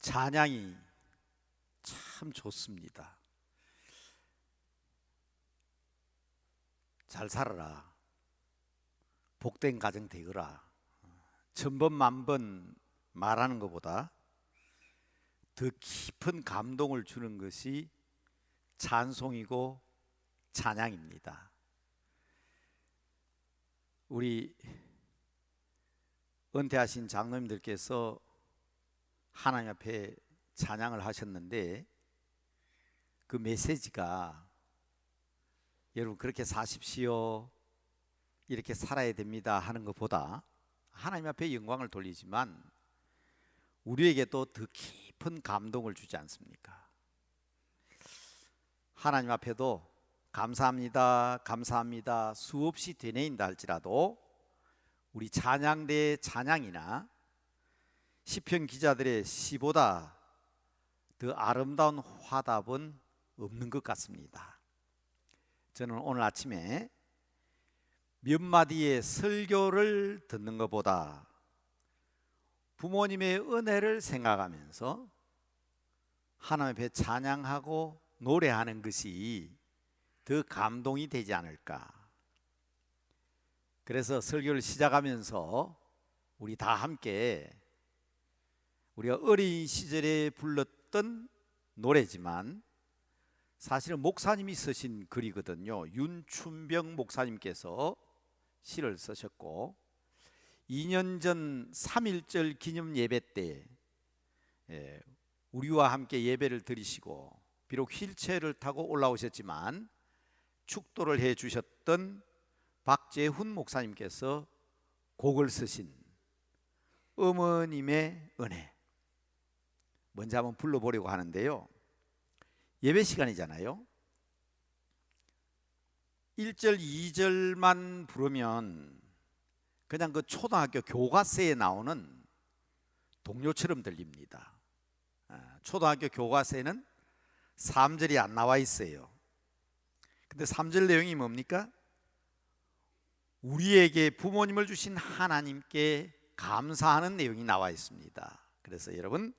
찬양이 참 좋습니다. 잘 살아라, 복된 가정 되거라, 천번 만번 말하는 것보다 더 깊은 감동을 주는 것이 찬송이고 찬양입니다. 우리 은퇴하신 장로님들께서 하나님 앞에 찬양을 하셨는데 그 메시지가 여러분 그렇게 사십시오, 이렇게 살아야 됩니다 하는 것보다 하나님 앞에 영광을 돌리지만 우리에게 또 더 깊은 감동을 주지 않습니까? 하나님 앞에도 감사합니다, 감사합니다 수없이 되뇌인다 할지라도 우리 찬양대의 찬양이나 시편 기자들의 시보다 더 아름다운 화답은 없는 것 같습니다. 저는 오늘 아침에 몇 마디의 설교를 듣는 것보다 부모님의 은혜를 생각하면서 하나님 앞에 찬양하고 노래하는 것이 더 감동이 되지 않을까. 그래서 설교를 시작하면서 우리 다 함께 우리가 어린 시절에 불렀던 노래지만 사실은 목사님이 쓰신 글이거든요. 윤춘병 목사님께서 시를 쓰셨고 2년 전 3.1절 기념 예배 때 우리와 함께 예배를 드리시고 비록 휠체어를 타고 올라오셨지만 축도를 해 주셨던 박재훈 목사님께서 곡을 쓰신 어머님의 은혜 먼저 한번 불러보려고 하는데요. 예배 시간이잖아요. 1절 2절만 부르면 그냥 그 초등학교 교과서에 나오는 동요처럼 들립니다. 초등학교 교과서에는 3절이 안 나와 있어요. 근데 3절 내용이 뭡니까? 우리에게 부모님을 주신 하나님께 감사하는 내용이 나와 있습니다. 그래서 여러분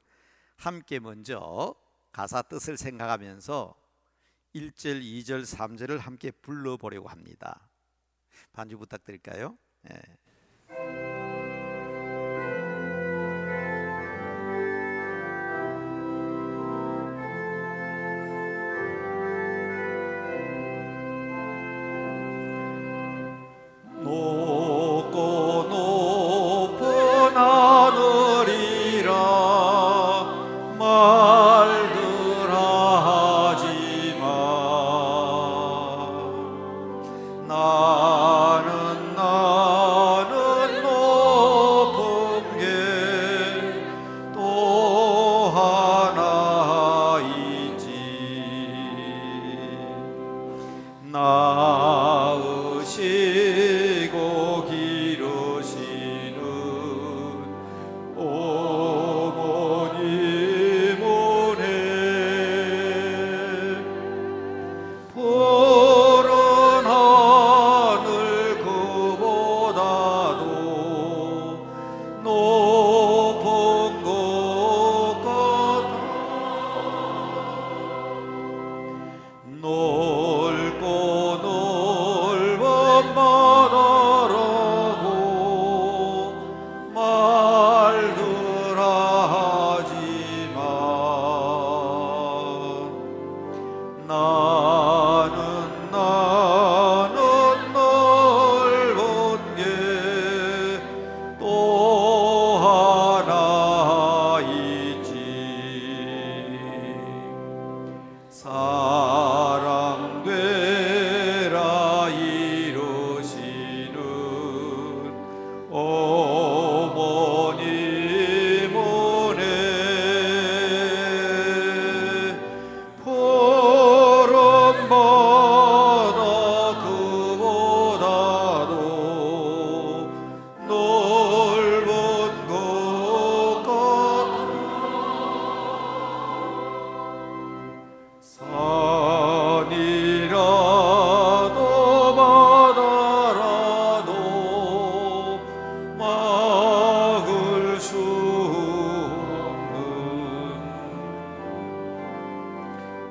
함께 먼저 가사 뜻을 생각하면서 1절, 2절, 3절을 함께 불러보려고 합니다. 반주 부탁드릴까요? 네. 높고 높은 하늘이라 말들아 하지마 나는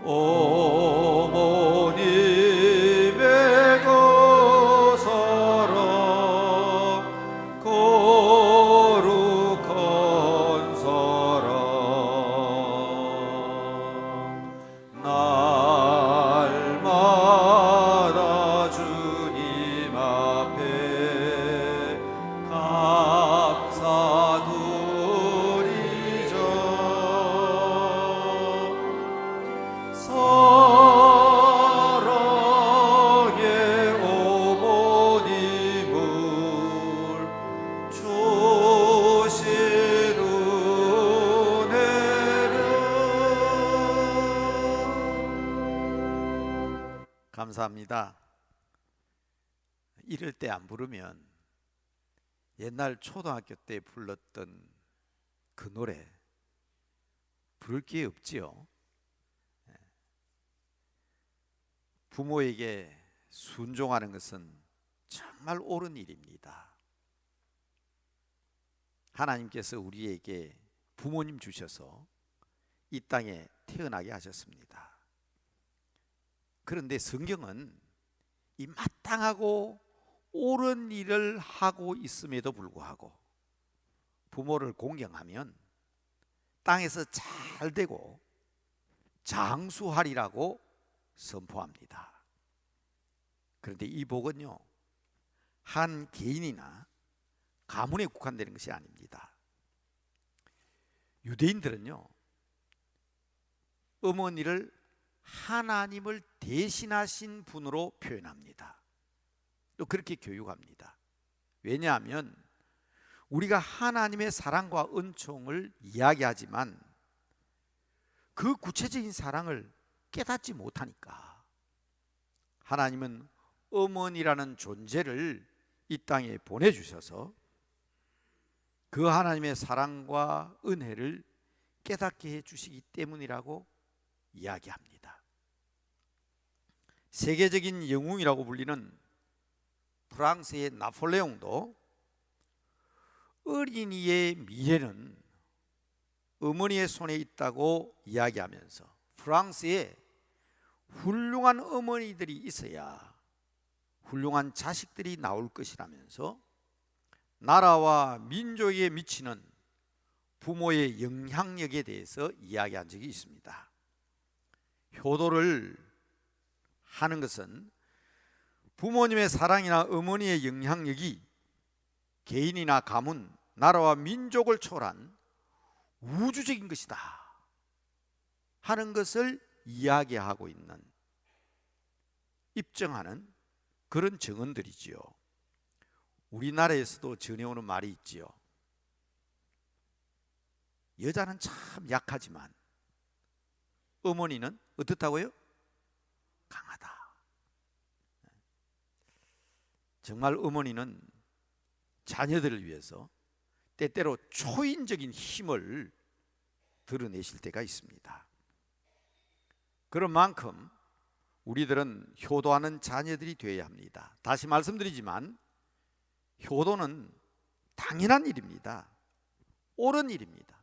어머님의 거사랑 거룩한 사랑 날마다 주님 앞에 감사드리자. 사랑의 어머님을 주신 은혜를 감사합니다. 이럴 때 안 부르면 옛날 초등학교 때 불렀던 그 노래 부를 게 없지요. 부모에게 순종하는 것은 정말 옳은 일입니다. 하나님께서 우리에게 부모님 주셔서 이 땅에 태어나게 하셨습니다. 그런데 성경은 이 마땅하고 옳은 일을 하고 있음에도 불구하고 부모를 공경하면 땅에서 잘 되고 장수하리라고 선포합니다. 그런데 이 복은요, 한 개인이나 가문에 국한되는 것이 아닙니다. 유대인들은요, 어머니를 하나님을 대신하신 분으로 표현합니다. 또 그렇게 교육합니다. 왜냐하면 우리가 하나님의 사랑과 은총을 이야기하지만 그 구체적인 사랑을 깨닫지 못하니까 하나님은 어머니라는 존재를 이 땅에 보내주셔서 그 하나님의 사랑과 은혜를 깨닫게 해주시기 때문이라고 이야기합니다. 세계적인 영웅이라고 불리는 프랑스의 나폴레옹도 어린이의 미래는 어머니의 손에 있다고 이야기하면서 프랑스에 훌륭한 어머니들이 있어야 훌륭한 자식들이 나올 것이라면서 나라와 민족에 미치는 부모의 영향력에 대해서 이야기한 적이 있습니다. 효도를 하는 것은 부모님의 사랑이나 어머니의 영향력이 개인이나 가문, 나라와 민족을 초월한 우주적인 것이다 하는 것을 이야기하고 있는, 입증하는 그런 증언들이지요. 우리나라에서도 전해오는 말이 있지요. 여자는 참 약하지만 어머니는 어떻다고요? 강하다. 정말 어머니는 자녀들을 위해서 때때로 초인적인 힘을 드러내실 때가 있습니다. 그런 만큼 우리들은 효도하는 자녀들이 되어야 합니다. 다시 말씀드리지만 효도는 당연한 일입니다. 옳은 일입니다.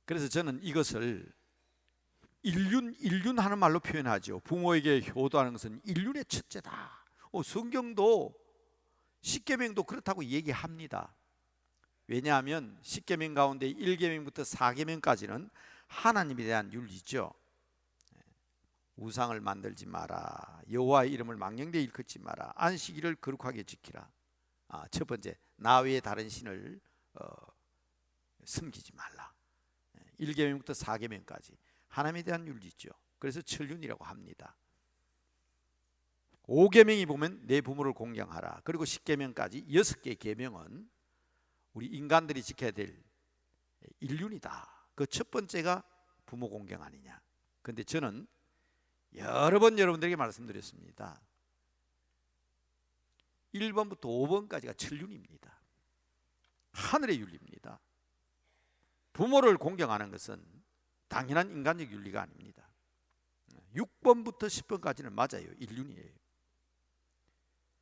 그래서 저는 이것을 일륜하는 말로 표현하죠. 부모에게 효도하는 것은 일륜의 첫째다. 성경도 십계명도 그렇다고 얘기합니다. 왜냐하면 십계명 가운데 1계명부터 4계명까지는 하나님에 대한 윤리죠. 우상을 만들지 마라, 여호와의 이름을 망령되이 일컫지 마라, 안식일을 거룩하게 지키라. 첫 번째, 나 외에 다른 신을 섬기지 말라. 1계명부터 4계명까지 하나님에 대한 윤리죠. 그래서 천륜이라고 합니다. 5계명이 보면 내 부모를 공경하라. 그리고 10계명까지 6개 계명은 우리 인간들이 지켜야 될 인륜이다. 그 첫 번째가 부모 공경 아니냐. 그런데 저는 여러 번 여러분들에게 말씀드렸습니다. 1번부터 5번까지가 천륜입니다. 하늘의 윤리입니다. 부모를 공경하는 것은 당연한 인간적 윤리가 아닙니다. 6번부터 10번까지는 맞아요. 인륜이에요.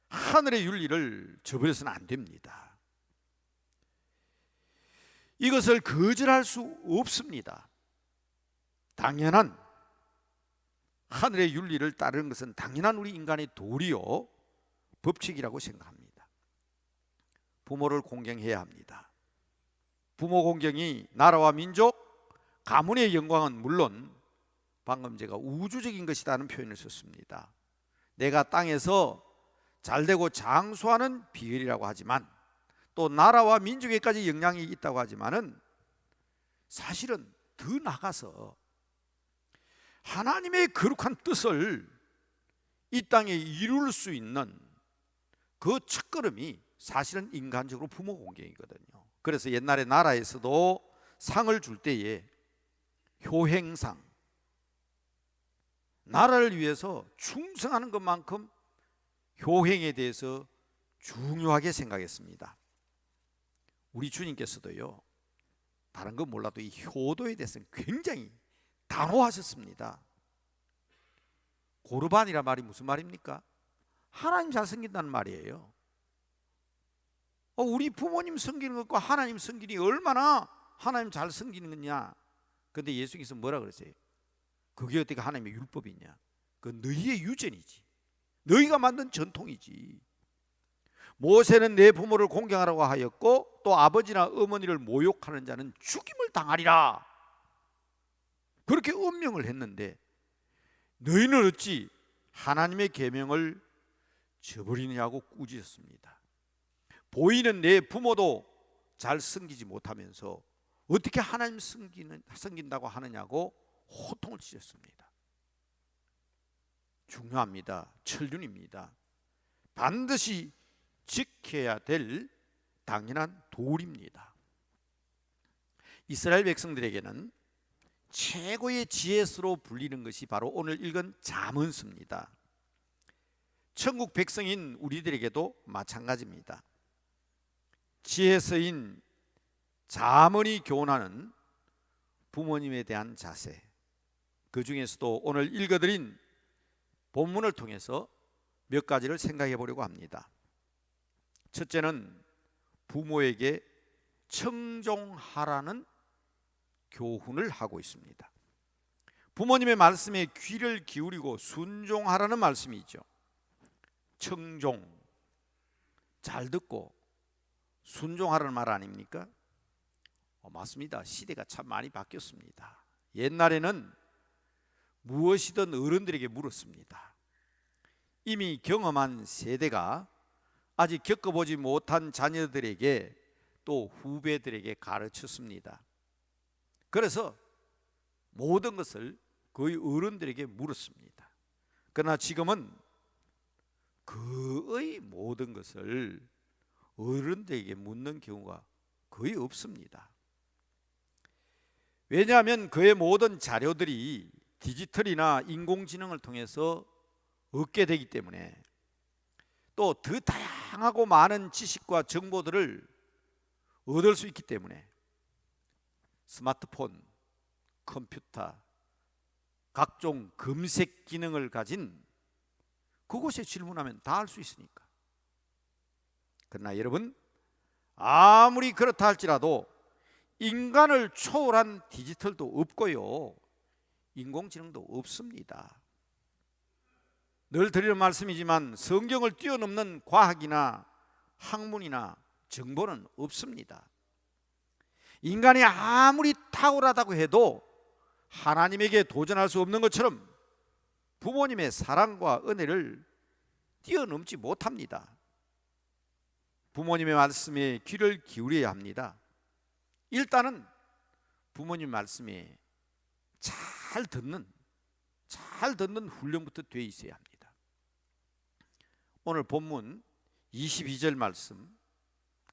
하늘의 윤리를 저버려서는 안 됩니다. 이것을 거절할 수 없습니다. 당연한 하늘의 윤리를 따르는 것은 당연한 우리 인간의 도리요 법칙이라고 생각합니다. 부모를 공경해야 합니다. 부모 공경이 나라와 민족, 가문의 영광은 물론 방금 제가 우주적인 것이라는 표현을 썼습니다. 내가 땅에서 잘되고 장수하는 비결이라고 하지만 또 나라와 민족에까지 영향이 있다고 하지만은 사실은 더 나가서 하나님의 거룩한 뜻을 이 땅에 이룰 수 있는 그 첫걸음이 사실은 인간적으로 부모 공경이거든요. 그래서 옛날에 나라에서도 상을 줄 때에 효행상, 나라를 위해서 충성하는 것만큼 효행에 대해서 중요하게 생각했습니다. 우리 주님께서도요, 다른 건 몰라도 이 효도에 대해서는 굉장히 단호하셨습니다. 고르반이란 말이 무슨 말입니까? 하나님 잘 섬긴다는 말이에요. 우리 부모님 섬기는 것과 하나님 섬기니 얼마나 하나님 잘 섬기는 거냐. 근데 예수께서 뭐라 그랬어요? 그게 어떻게 하나님의 율법이냐? 그 너희의 유전이지, 너희가 만든 전통이지. 모세는 내 부모를 공경하라고 하였고 또 아버지나 어머니를 모욕하는 자는 죽임을 당하리라, 그렇게 엄명을 했는데 너희는 어찌 하나님의 계명을 저버리느냐고 꾸짖었습니다. 보이는 내 부모도 잘 섬기지 못하면서 어떻게 하나님 섬긴다고 하느냐고 호통을 치셨습니다. 중요합니다. 천륜입니다. 반드시 지켜야 될 당연한 도리입니다. 이스라엘 백성들에게는 최고의 지혜수로 불리는 것이 바로 오늘 읽은 잠언서입니다. 천국 백성인 우리들에게도 마찬가지입니다. 지혜서인 잠언이 교훈하는 부모님에 대한 자세, 그 중에서도 오늘 읽어드린 본문을 통해서 몇 가지를 생각해 보려고 합니다. 첫째는 부모에게 청종하라는 교훈을 하고 있습니다. 부모님의 말씀에 귀를 기울이고 순종하라는 말씀이죠. 청종, 잘 듣고 순종하라는 말 아닙니까? 맞습니다. 시대가 참 많이 바뀌었습니다. 옛날에는 무엇이든 어른들에게 물었습니다. 이미 경험한 세대가 아직 겪어보지 못한 자녀들에게 또 후배들에게 가르쳤습니다. 그래서 모든 것을 거의 어른들에게 물었습니다. 그러나 지금은 거의 모든 것을 어른들에게 묻는 경우가 거의 없습니다. 왜냐하면 그의 모든 자료들이 디지털이나 인공지능을 통해서 얻게 되기 때문에, 또 더 다양하고 많은 지식과 정보들을 얻을 수 있기 때문에 스마트폰, 컴퓨터, 각종 검색 기능을 가진 그곳에 질문하면 다 알 수 있으니까. 그러나 여러분, 아무리 그렇다 할지라도 인간을 초월한 디지털도 없고요, 인공지능도 없습니다. 늘 드리는 말씀이지만 성경을 뛰어넘는 과학이나 학문이나 정보는 없습니다. 인간이 아무리 탁월하다고 해도 하나님에게 도전할 수 없는 것처럼 부모님의 사랑과 은혜를 뛰어넘지 못합니다. 부모님의 말씀에 귀를 기울여야 합니다. 일단은 부모님 말씀에 잘 듣는 훈련부터 돼 있어야 합니다. 오늘 본문 22절 말씀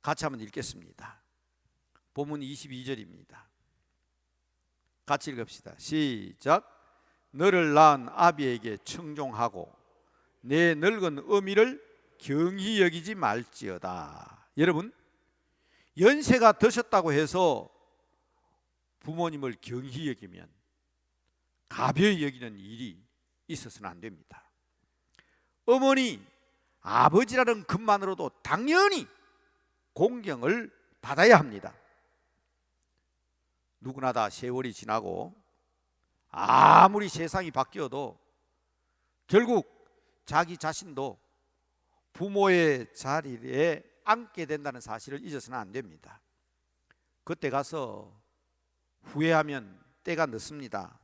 같이 한번 읽겠습니다. 본문 22절입니다. 같이 읽읍시다. 시작. 너를 낳은 아비에게 청종하고 내 늙은 어미를 경히 여기지 말지어다. 여러분, 연세가 드셨다고 해서 부모님을 경히 여기면, 가벼이 여기는 일이 있어서는 안 됩니다. 어머니, 아버지라는 것만으로도 당연히 공경을 받아야 합니다. 누구나 다 세월이 지나고 아무리 세상이 바뀌어도 결국 자기 자신도 부모의 자리에 앉게 된다는 사실을 잊어서는 안 됩니다. 그때 가서 후회하면 때가 늦습니다.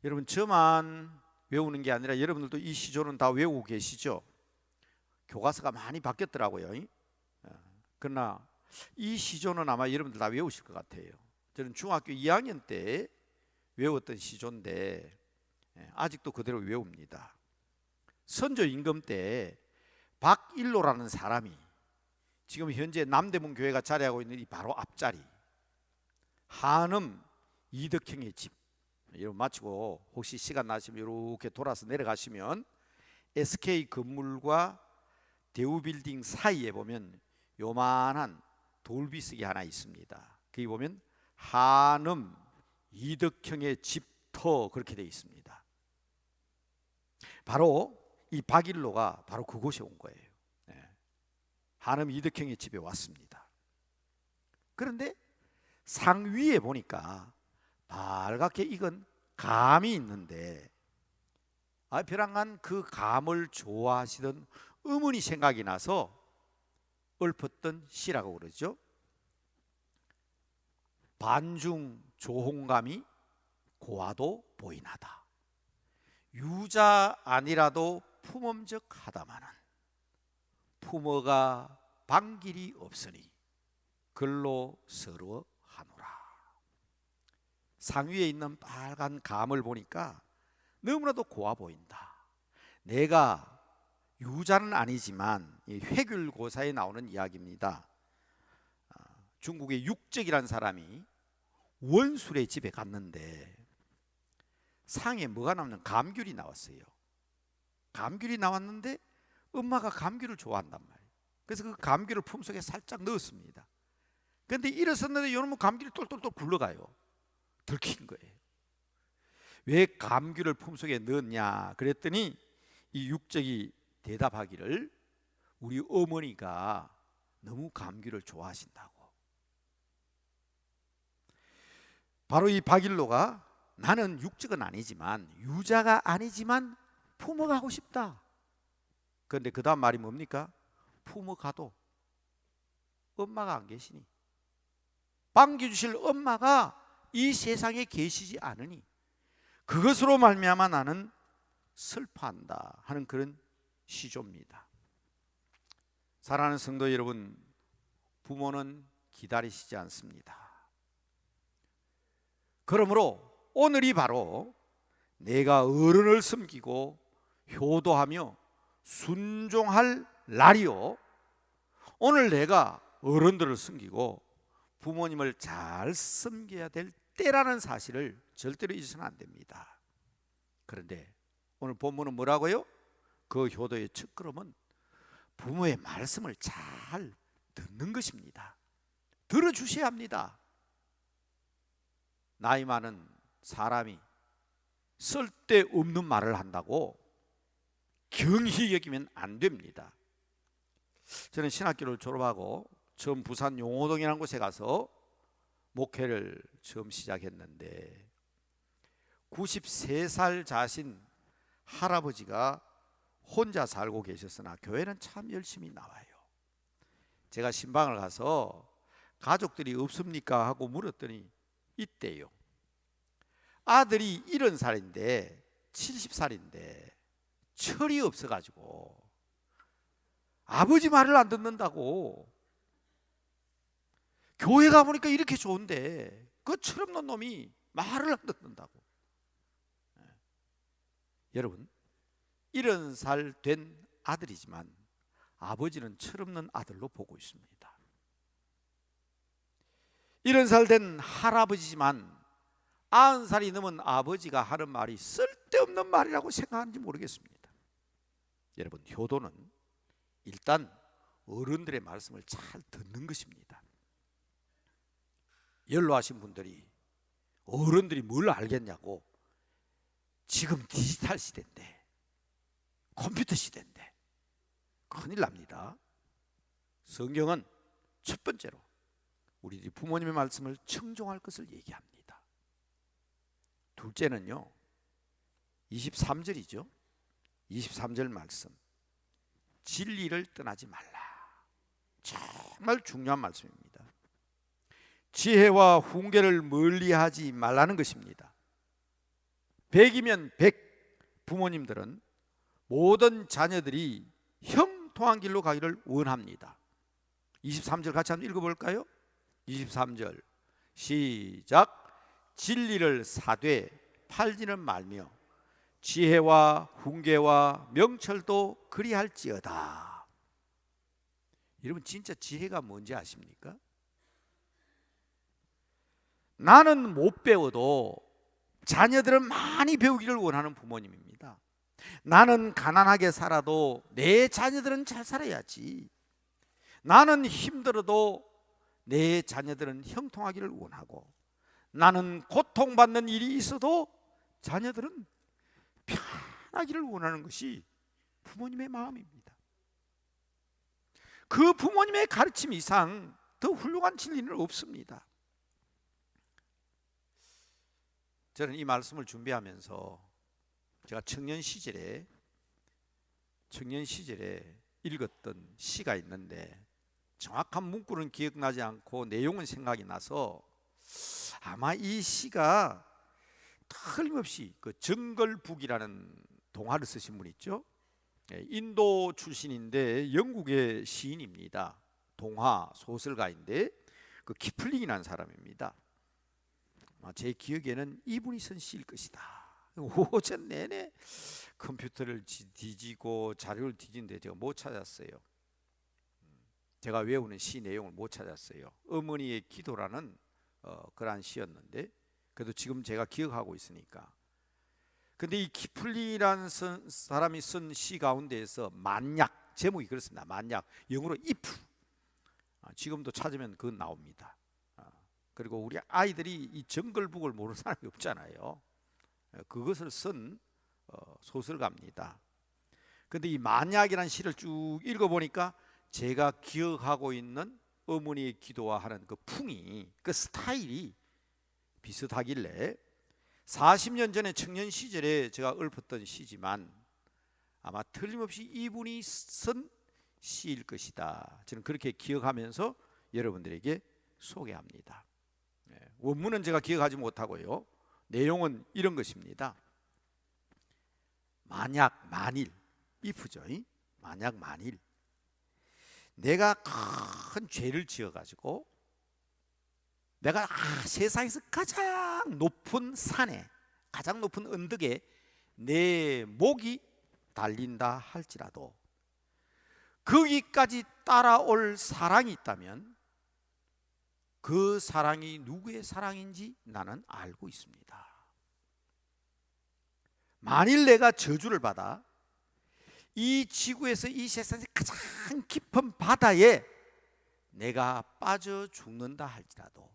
여러분, 저만 외우는 게 아니라 여러분들도 이 시조는 다 외우고 계시죠? 교과서가 많이 바뀌었더라고요. 그러나 이 시조는 아마 여러분들 다 외우실 것 같아요. 저는 중학교 2학년 때 외웠던 시조인데 아직도 그대로 외웁니다. 선조 임금 때 박일로라는 사람이 지금 현재 남대문 교회가 자리하고 있는 이 바로 앞자리, 한음 이덕형의 집, 여러분 마치고 혹시 시간 나시면 이렇게 돌아서 내려가시면 SK 건물과 대우빌딩 사이에 보면 요만한 돌비석이 하나 있습니다. 거기 보면 한음 이덕형의 집터 그렇게 되어 있습니다. 바로 이 박일로가 바로 그곳에 온 거예요. 한음 이덕형의 집에 왔습니다. 그런데 상위에 보니까 빨갛게 익은 감이 있는데 벼랑간 그 감을 좋아하시던 어머니 생각이 나서 읊었던 시라고 그러죠. 반중 조홍감이 고와도 보이나다. 유자 아니라도 품엄적 하다마는 품어가 방길이 없으니 글로 서러워 하노라. 상위에 있는 빨간 감을 보니까 너무나도 고와 보인다. 내가 유자는 아니지만 회귤고사에 나오는 이야기입니다. 중국의 육적이라는 사람이 원술의 집에 갔는데 상에 뭐가 나오면 감귤이 나왔어요. 감귤이 나왔는데 엄마가 감귤을 좋아한단 말이에요. 그래서 그 감귤을 품속에 살짝 넣었습니다. 그런데 일어섰는데 이놈의 감귤이 똘똘똘 굴러가요. 들킨 거예요. 왜 감귤을 품속에 넣었냐 그랬더니 이 육적이 대답하기를 우리 어머니가 너무 감귤을 좋아하신다고. 바로 이 박일로가 나는 육적은 아니지만 유자가 아니지만 품어가고 싶다. 그런데 그 다음 말이 뭡니까? 품어가도 엄마가 안 계시니, 반겨주실 엄마가 이 세상에 계시지 않으니 그것으로 말미암아 나는 슬퍼한다 하는 그런 시조입니다. 사랑하는 성도 여러분, 부모는 기다리시지 않습니다. 그러므로 오늘이 바로 내가 어른을 섬기고 효도하며 순종할 날이요, 오늘 내가 어른들을 섬기고 부모님을 잘 섬겨야 될 때라는 사실을 절대로 잊어서는 안 됩니다. 그런데 오늘 본문은 뭐라고요? 그 효도의 첫걸음은 부모의 말씀을 잘 듣는 것입니다. 들어주셔야 합니다. 나이 많은 사람이 쓸데없는 말을 한다고 경히 여기면 안 됩니다. 저는 신학교를 졸업하고 처음 부산 용호동이라는 곳에 가서 목회를 처음 시작했는데 93살 자신 할아버지가 혼자 살고 계셨으나 교회는 참 열심히 나와요. 제가 신방을 가서 가족들이 없습니까 하고 물었더니 있대요. 아들이 70살인데 70살인데 철이 없어가지고 아버지 말을 안 듣는다고. 교회 가보니까 이렇게 좋은데 그 철없는 놈이 말을 안 듣는다고. 여러분, 70살 된 아들이지만 아버지는 철없는 아들로 보고 있습니다. 70살 된 할아버지지만 90살이 넘은 아버지가 하는 말이 쓸데없는 말이라고 생각하는지 모르겠습니다. 여러분, 효도는 일단 어른들의 말씀을 잘 듣는 것입니다. 연로하신 분들이 어른들이 뭘 알겠냐고, 지금 디지털 시대인데, 컴퓨터 시대인데 큰일 납니다. 성경은 첫 번째로 우리 부모님의 말씀을 청종할 것을 얘기합니다. 둘째는요, 23절이죠. 23절 말씀. 진리를 떠나지 말라. 정말 중요한 말씀입니다. 지혜와 훈계를 멀리하지 말라는 것입니다. 100이면 100 부모님들은 모든 자녀들이 형통한 길로 가기를 원합니다. 23절 같이 한번 읽어볼까요? 23절 시작. 진리를 사되 팔지는 말며 지혜와 훈계와 명철도 그리할지어다. 여러분 진짜 지혜가 뭔지 아십니까? 나는 못 배워도 자녀들은 많이 배우기를 원하는 부모님입니다. 나는 가난하게 살아도 내 자녀들은 잘 살아야지. 나는 힘들어도 내 자녀들은 형통하기를 원하고, 나는 고통받는 일이 있어도 자녀들은 편하기를 원하는 것이 부모님의 마음입니다. 그 부모님의 가르침 이상 더 훌륭한 진리는 없습니다. 저는 이 말씀을 준비하면서 제가 청년 시절에 읽었던 시가 있는데 정확한 문구는 기억나지 않고 내용은 생각이 나서 아마 이 시가 틀림없이 그 정걸북이라는 동화를 쓰신 분 있죠. 인도 출신인데 영국의 시인입니다. 동화 소설가인데 그 키플링이라는 사람입니다. 제 기억에는 이분이 쓴 시일 것이다. 오전 내내 컴퓨터를 뒤지고 자료를 뒤지는데 제가 못 찾았어요. 제가 외우는 시 내용을 못 찾았어요. 어머니의 기도라는 그러한 시였는데 그래도 지금 제가 기억하고 있으니까. 근데 이 키플링이라는 사람이 쓴 시 가운데에서 만약, 제목이 그렇습니다. 만약, 영어로 if. 지금도 찾으면 그건 나옵니다. 그리고 우리 아이들이 이 정글북을 모르는 사람이 없잖아요. 그것을 쓴 소설가입니다. 근데 이 만약이라는 시를 쭉 읽어보니까 제가 기억하고 있는 어머니의 기도와 하는 그 풍이, 그 스타일이 비슷하길래 40년 전에 청년 시절에 제가 읊었던 시지만 아마 틀림없이 이분이 쓴 시일 것이다. 저는 그렇게 기억하면서 여러분들에게 소개합니다. 원문은 제가 기억하지 못하고요. 내용은 이런 것입니다. 만약, 만일, if죠. 만약, 만일 내가 큰 죄를 지어가지고 내가 세상에서 가장 높은 산에, 가장 높은 언덕에 내 목이 달린다 할지라도 거기까지 따라올 사랑이 있다면 그 사랑이 누구의 사랑인지 나는 알고 있습니다. 만일 내가 저주를 받아 이 지구에서 이 세상의 가장 깊은 바다에 내가 빠져 죽는다 할지라도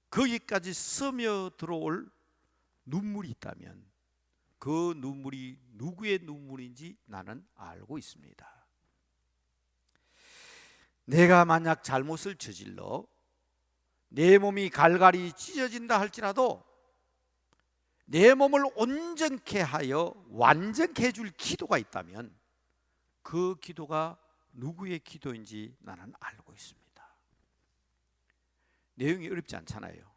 거기까지 스며 들어올 눈물이 있다면 그 눈물이 누구의 눈물인지 나는 알고 있습니다. 내가 만약 잘못을 저질러 내 몸이 갈갈이 찢어진다 할지라도 내 몸을 온전케 하여 완전케 해줄 기도가 있다면 그 기도가 누구의 기도인지 나는 알고 있습니다. 내용이 어렵지 않잖아요.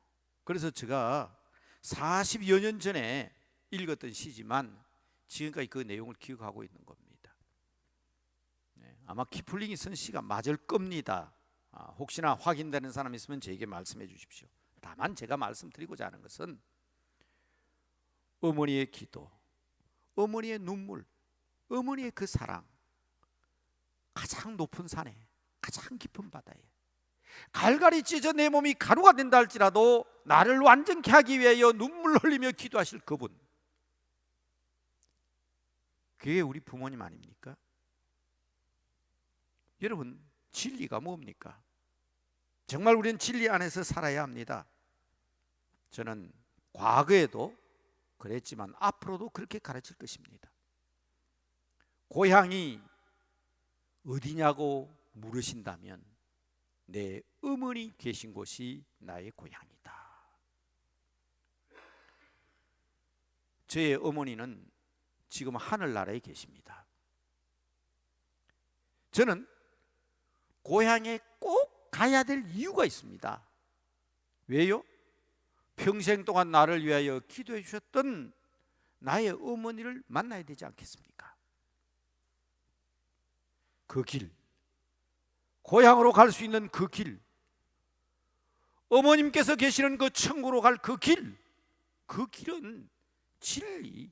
그래서 제가 40여 년 전에 읽었던 시지만 지금까지 그 내용을 기억하고 있는 겁니다. 아마 키플링이 쓴 시가 맞을 겁니다. 혹시나 확인되는 사람 있으면 저에게 말씀해 주십시오. 다만 제가 말씀드리고자 하는 것은 어머니의 기도, 어머니의 눈물, 어머니의 그 사랑, 가장 높은 산에, 가장 깊은 바다에 갈갈이 찢어 내 몸이 가루가 된다 할지라도 나를 완전케 하기 위하여 눈물 흘리며 기도하실 그분, 그게 우리 부모님 아닙니까? 여러분, 진리가 뭡니까? 정말 우리는 진리 안에서 살아야 합니다. 저는 과거에도 그랬지만 앞으로도 그렇게 가르칠 것입니다. 고향이 어디냐고 물으신다면 내 어머니 계신 곳이 나의 고향이다. 저의 어머니는 지금 하늘나라에 계십니다. 저는 고향에 꼭 가야 될 이유가 있습니다. 왜요? 평생 동안 나를 위하여 기도해 주셨던 나의 어머니를 만나야 되지 않겠습니까? 그 길, 고향으로 갈 수 있는 그 길, 어머님께서 계시는 그 천국으로 갈 그 길, 그 길은 진리.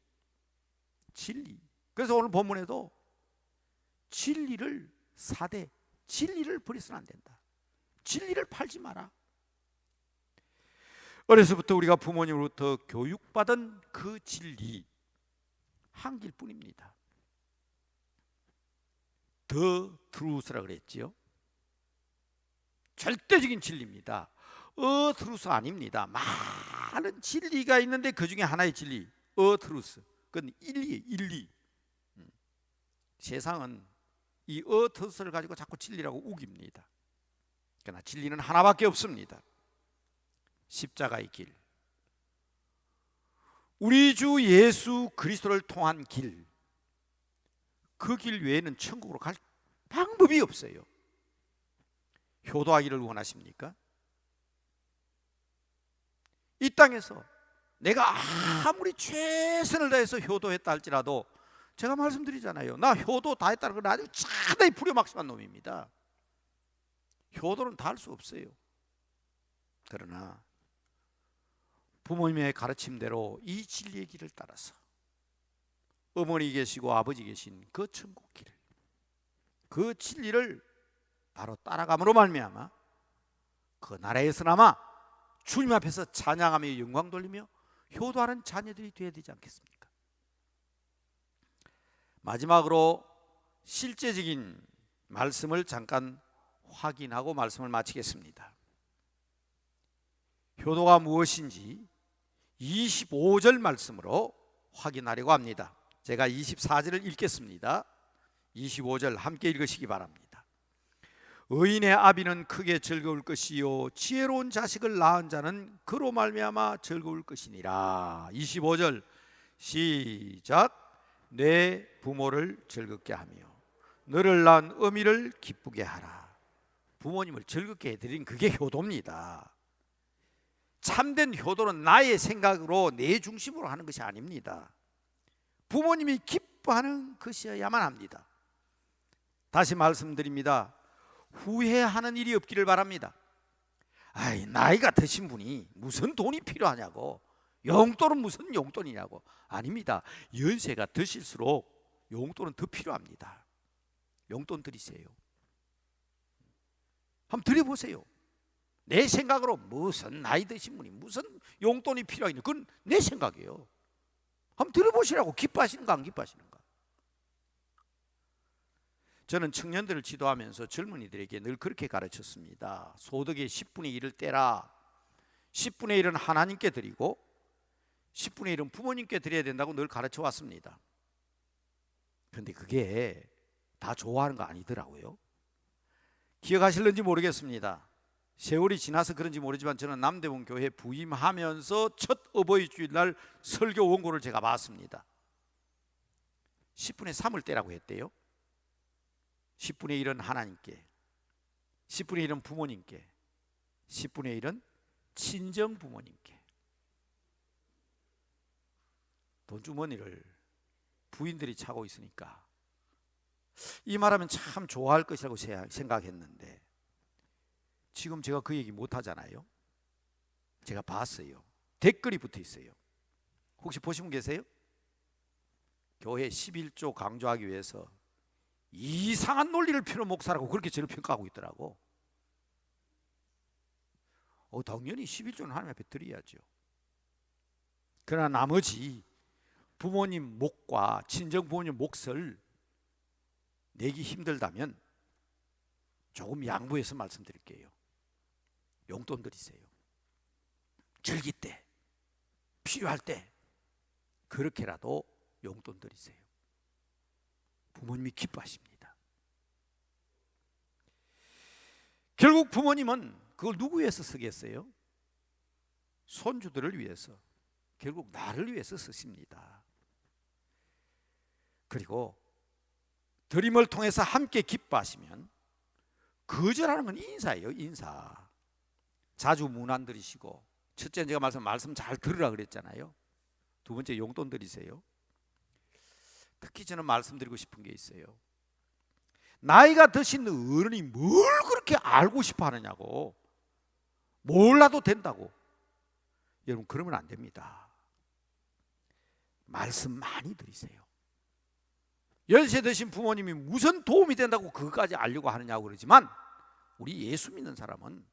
그래서 오늘 본문에도 진리를 사되, 진리를 버려서는 안 된다. 진리를 팔지 마라. 어려서부터 우리가 부모님으로부터 교육받은 그 진리 한 길뿐입니다. The truth라 그랬지요. 절대적인 진리입니다. truth 아닙니다. 많은 진리가 있는데 그 중에 하나의 진리, truth. 그건 일리예요, 일리. 세상은 이 truth를 가지고 자꾸 진리라고 우깁니다. 그러나 진리는 하나밖에 없습니다. 십자가의 길, 우리 주 예수 그리스도를 통한 길, 그 길 외에는 천국으로 갈 방법이 없어요. 효도하기를 원하십니까? 이 땅에서 내가 아무리 최선을 다해서 효도했다 할지라도, 제가 말씀드리잖아요, 나 효도 다 했다는 건 아주 차다히 부려막심한 놈입니다. 효도는 다 할 수 없어요. 그러나 부모님의 가르침대로 이 진리의 길을 따라서 어머니 계시고 아버지 계신 그 천국 길, 그 진리를 바로 따라감으로 말미암아 그 나라에서나마 주님 앞에서 찬양하며 영광 돌리며 효도하는 자녀들이 되어야 되지 않겠습니까? 마지막으로 실제적인 말씀을 잠깐 확인하고 말씀을 마치겠습니다. 효도가 무엇인지 25절 말씀으로 확인하려고 합니다. 제가 24절을 읽겠습니다. 25절 함께 읽으시기 바랍니다. 의인의 아비는 크게 즐거울 것이요 지혜로운 자식을 낳은 자는 그로 말미암아 즐거울 것이니라. 25절 시작. 내 부모를 즐겁게 하며 너를 낳은 어미를 기쁘게 하라. 부모님을 즐겁게 해드린 그게 효도입니다. 참된 효도는 나의 생각으로 내 중심으로 하는 것이 아닙니다. 부모님이 기뻐하는 것이어야만 합니다. 다시 말씀드립니다. 후회하는 일이 없기를 바랍니다. 나이가 드신 분이 무슨 돈이 필요하냐고, 용돈은 무슨 용돈이냐고. 아닙니다. 연세가 드실수록 용돈은 더 필요합니다. 용돈 드리세요. 한번 드려보세요. 내 생각으로 무슨 나이 드신 분이 무슨 용돈이 필요하냐, 그건 내 생각이에요. 한번 들어보시라고. 기뻐하시는가 안 기뻐하시는가. 저는 청년들을 지도하면서 젊은이들에게 늘 그렇게 가르쳤습니다. 소득의 10분의 1을 떼라. 10분의 1은 하나님께 드리고 10분의 1은 부모님께 드려야 된다고 늘 가르쳐 왔습니다. 그런데 그게 다 좋아하는 거 아니더라고요. 기억하실는지 모르겠습니다. 세월이 지나서 그런지 모르지만 저는 남대문 교회 부임하면서 첫 어버이 주일날 설교 원고를 제가 봤습니다. 10분의 3을 떼라고 했대요. 10분의 1은 하나님께, 10분의 1은 부모님께, 10분의 1은 친정 부모님께. 돈주머니를 부인들이 차고 있으니까 이 말하면 참 좋아할 것이라고 생각했는데 지금 제가 그 얘기 못 하잖아요. 제가 봤어요. 댓글이 붙어 있어요. 혹시 보신 분 계세요? 교회 11조 강조하기 위해서 이상한 논리를 펴는 목사라고 그렇게 저를 평가하고 있더라고. 당연히 11조는 하나님 앞에 드려야죠. 그러나 나머지 부모님 몫과 친정 부모님 몫을 내기 힘들다면 조금 양보해서 말씀드릴게요. 용돈 드리세요. 즐길 때, 필요할 때 그렇게라도 용돈 드리세요. 부모님이 기뻐하십니다. 결국 부모님은 그걸 누구 위해서 쓰겠어요? 손주들을 위해서, 결국 나를 위해서 쓰십니다. 그리고 드림을 통해서 함께 기뻐하시면 거절하는 건 인사예요. 인사. 자주 문안 드리시고, 첫째 제가 말씀 잘 들으라 그랬잖아요. 두 번째 용돈 드리세요. 특히 저는 말씀드리고 싶은 게 있어요. 나이가 드신 어른이 뭘 그렇게 알고 싶어 하느냐고. 몰라도 된다고. 여러분, 그러면 안 됩니다. 말씀 많이 드리세요. 연세 드신 부모님이 무슨 도움이 된다고 그것까지 알려고 하느냐고 그러지만, 우리 예수 믿는 사람은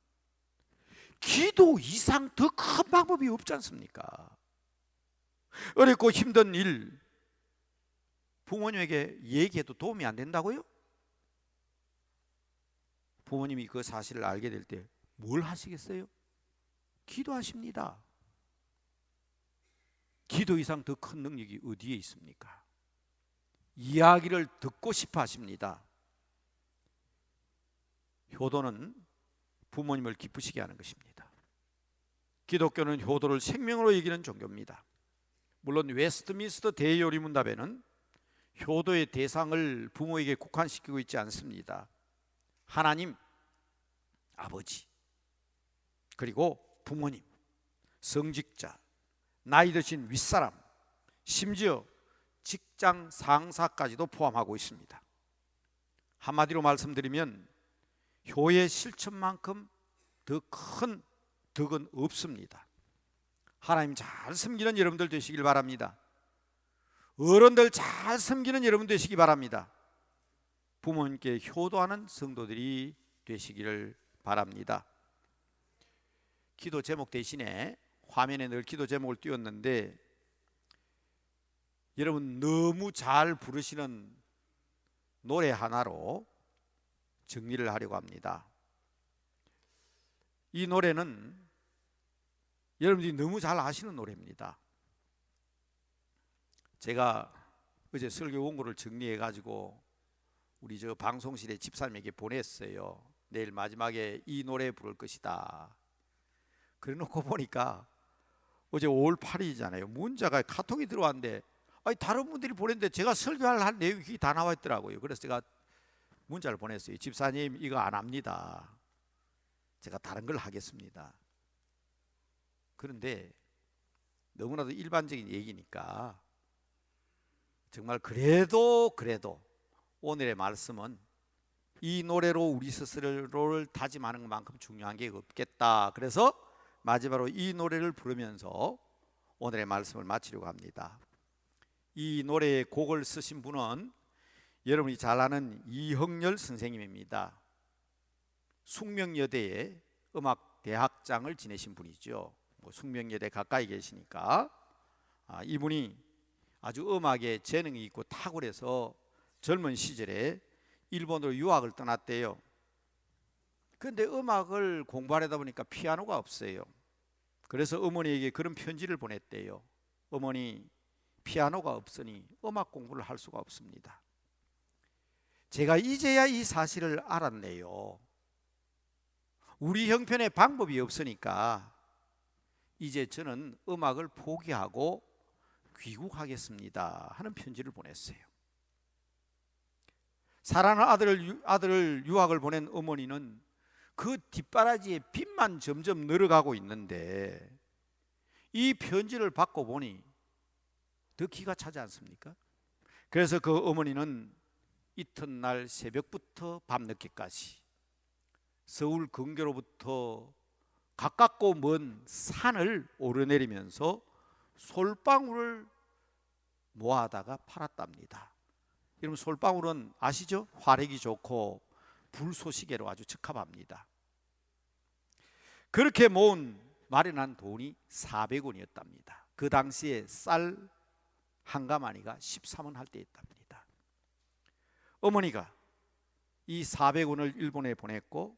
기도 이상 더 큰 방법이 없지 않습니까? 어렵고 힘든 일 부모님에게 얘기해도 도움이 안 된다고요? 부모님이 그 사실을 알게 될 때 뭘 하시겠어요? 기도하십니다. 기도 이상 더 큰 능력이 어디에 있습니까? 이야기를 듣고 싶어 하십니다. 효도는 부모님을 기쁘시게 하는 것입니다. 기독교는 효도를 생명으로 여기는 종교입니다. 물론 웨스트민스터 대요리문답에는 효도의 대상을 부모에게 국한시키고 있지 않습니다. 하나님, 아버지, 그리고 부모님, 성직자, 나이 드신 윗사람, 심지어 직장 상사까지도 포함하고 있습니다. 한마디로 말씀드리면 효의 실천만큼 더 큰 덕은 없습니다. 하나님 잘 섬기는 여러분들 되시길 바랍니다. 어른들 잘 섬기는 여러분 되시기 바랍니다. 부모님께 효도하는 성도들이 되시기를 바랍니다. 기도 제목 대신에 화면에 늘 기도 제목을 띄웠는데, 여러분 너무 잘 부르시는 노래 하나로 정리를 하려고 합니다. 이 노래는 여러분들이 너무 잘 아시는 노래입니다. 제가 어제 설교 원고를 정리해 가지고 우리 저 방송실에 집사님에게 보냈어요. 내일 마지막에 이 노래 부를 것이다. 그래 놓고 보니까 어제 5월 8일이잖아요. 문자가 카톡이 들어왔는데, 아니 다른 분들이 보냈는데 제가 설교할 내용이 다 나와 있더라고요. 그래서 제가 문자를 보냈어요. 집사님, 이거 안 합니다. 제가 다른 걸 하겠습니다. 그런데 너무나도 일반적인 얘기니까 정말 그래도 오늘의 말씀은 이 노래로 우리 스스로를 다짐하는 것만큼 중요한 게 없겠다. 그래서 마지막으로 이 노래를 부르면서 오늘의 말씀을 마치려고 합니다. 이 노래의 곡을 쓰신 분은 여러분이 잘 아는 이형렬 선생님입니다. 숙명여대의 음악대학장을 지내신 분이죠. 숙명여대 가까이 계시니까 이분이 아주 음악에 재능이 있고 탁월해서 젊은 시절에 일본으로 유학을 떠났대요. 그런데 음악을 공부하려다 보니까 피아노가 없어요. 그래서 어머니에게 그런 편지를 보냈대요. 어머니, 피아노가 없으니 음악 공부를 할 수가 없습니다. 제가 이제야 이 사실을 알았네요. 우리 형편에 방법이 없으니까 이제 저는 음악을 포기하고 귀국하겠습니다 하는 편지를 보냈어요. 사랑하는 아들을 유학을 보낸 어머니는 그 뒷바라지에 빚만 점점 늘어가고 있는데, 이 편지를 받고 보니 더 기가 차지 않습니까? 그래서 그 어머니는 이튿날 새벽부터 밤늦게까지 서울 근교로부터 가깝고 먼 산을 오르내리면서 솔방울을 모아다가 팔았답니다. 여러분, 솔방울은 아시죠? 화력이 좋고 불쏘시개로 아주 적합합니다. 그렇게 모은 마련한 돈이 400원이었답니다. 그 당시에 쌀 한 가마니가 13원 할 때였답니다. 어머니가 이 400원을 일본에 보냈고,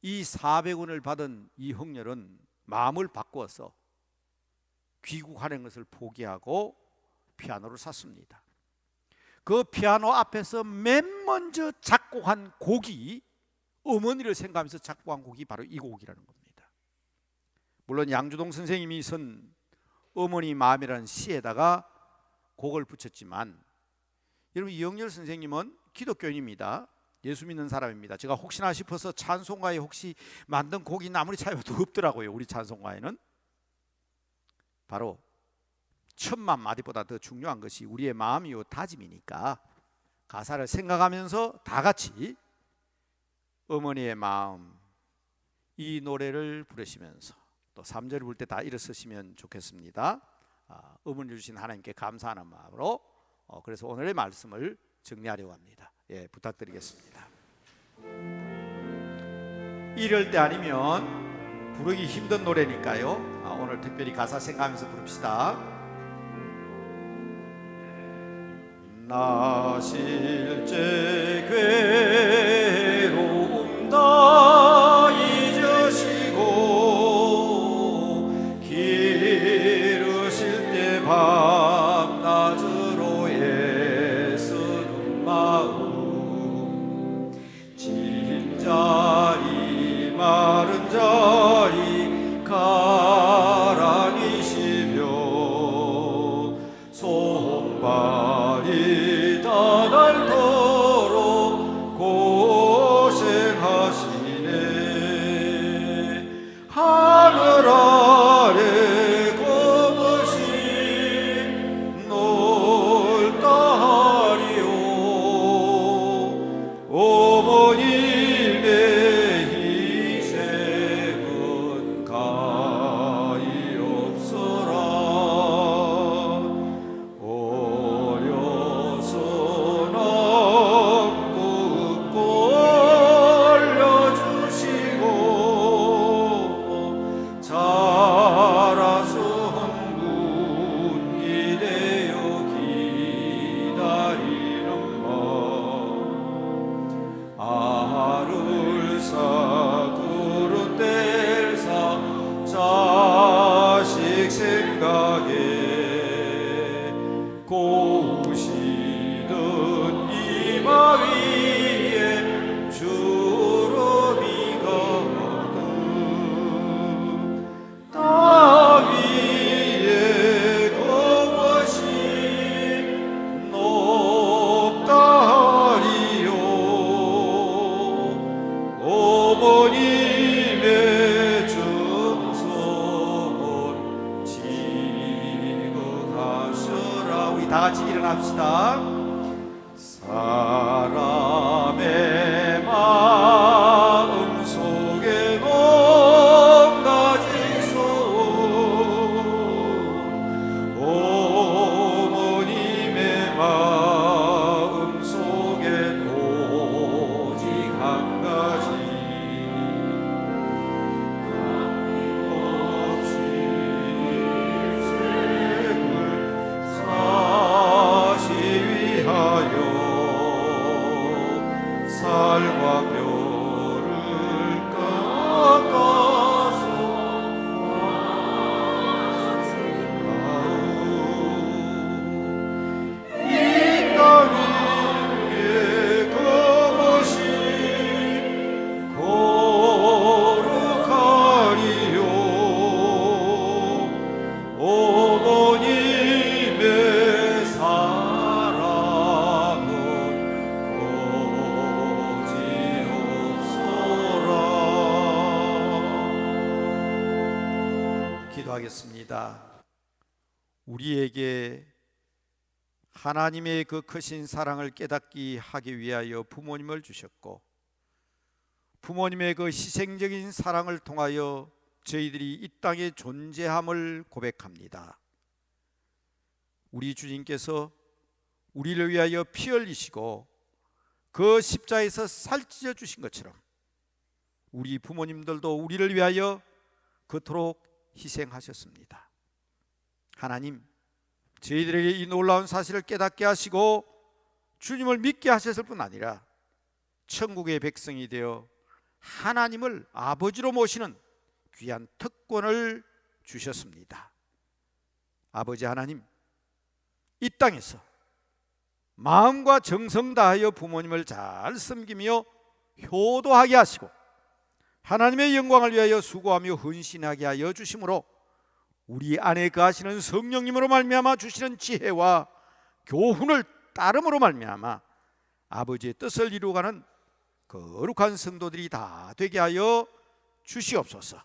이 400원을 받은 이형렬은 마음을 바꾸어서 귀국하는 것을 포기하고 피아노를 샀습니다. 그 피아노 앞에서 맨 먼저 작곡한 곡이, 어머니를 생각하면서 작곡한 곡이 바로 이 곡이라는 겁니다. 물론 양주동 선생님이 쓴 어머니 마음이라는 시에다가 곡을 붙였지만, 여러분 이영렬 선생님은 기독교인입니다. 예수 믿는 사람입니다. 제가 혹시나 싶어서 찬송가에 혹시 만든 곡이 아무리 찾아봐도 없더라고요. 우리 찬송가에는. 바로 1000만 마디보다 더 중요한 것이 우리의 마음이요 다짐이니까 가사를 생각하면서 다 같이 어머니의 마음, 이 노래를 부르시면서 또 3절을 부를 때 다 일어서시면 좋겠습니다. 어머니 주신 하나님께 감사하는 마음으로 그래서 오늘의 말씀을 정리하려고 합니다. 예, 부탁드리겠습니다. 이럴 때 아니면 부르기 힘든 노래니까요. 오늘 특별히 가사 생각하면서 부릅시다. 나 실제 괴로움 다 잊으시고 기르실 때 밤낮으로 애쓰는 마음 진 자리 마른 자리 가라니시며 손발이 다 닳도록 고생하시네. 하늘 아래 거머시 놀다리요. 어머님의 희생은 가히 없어라. 어려서 남고 올려주시고 자라서 흥분이 되어 기다리는 마음 알을 사두른 뗄사 자식 생각에 고우시던 이마 위에 주름이 가득 땅 위에 거머시 높다리요. 어머님의 정성을 지극하셔라. 우리 다 같이 일어납시다. 사람의 마음 속에 높가지 손 어머님의 마음 속에 오직 한 가지 아낌없이 일생을 사시 위하여 살과 뼈를 깎아서 이 땅 위에 거머시 거룩하리요. 어머님의 사랑은 거지없소라. 기도하겠습니다. 우리에게 하나님의 그 크신 사랑을 깨닫게 하기 위하여 부모님을 주셨고 부모님의 그 희생적인 사랑을 통하여 저희들이 이 땅에 존재함을 고백합니다. 우리 주님께서 우리를 위하여 피 흘리시고 그 십자에서 살찌져 주신 것처럼 우리 부모님들도 우리를 위하여 그토록 희생하셨습니다. 하나님, 저희들에게 이 놀라운 사실을 깨닫게 하시고 주님을 믿게 하셨을 뿐 아니라 천국의 백성이 되어 하나님을 아버지로 모시는 귀한 특권을 주셨습니다. 아버지 하나님, 이 땅에서 마음과 정성 다하여 부모님을 잘 섬기며 효도하게 하시고 하나님의 영광을 위하여 수고하며 헌신하게 하여 주심으로 우리 안에 거하시는 성령님으로 말미암아 주시는 지혜와 교훈을 따름으로 말미암아 아버지의 뜻을 이루어가는 거룩한 성도들이 다 되게 하여 주시옵소서.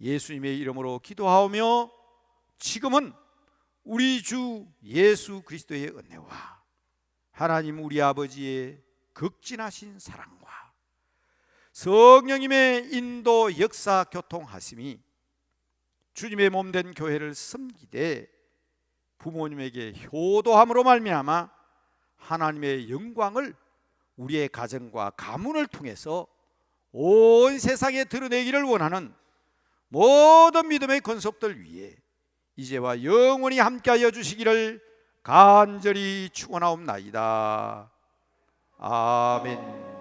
예수님의 이름으로 기도하오며 지금은 우리 주 예수 그리스도의 은혜와 하나님 우리 아버지의 극진하신 사랑과 성령님의 인도 역사 교통하심이 주님의 몸된 교회를 섬기되 부모님에게 효도함으로 말미암아 하나님의 영광을 우리의 가정과 가문을 통해서 온 세상에 드러내기를 원하는 모든 믿음의 권속들 위해 이제와 영원히 함께하여 주시기를 간절히 축원하옵나이다. 아멘.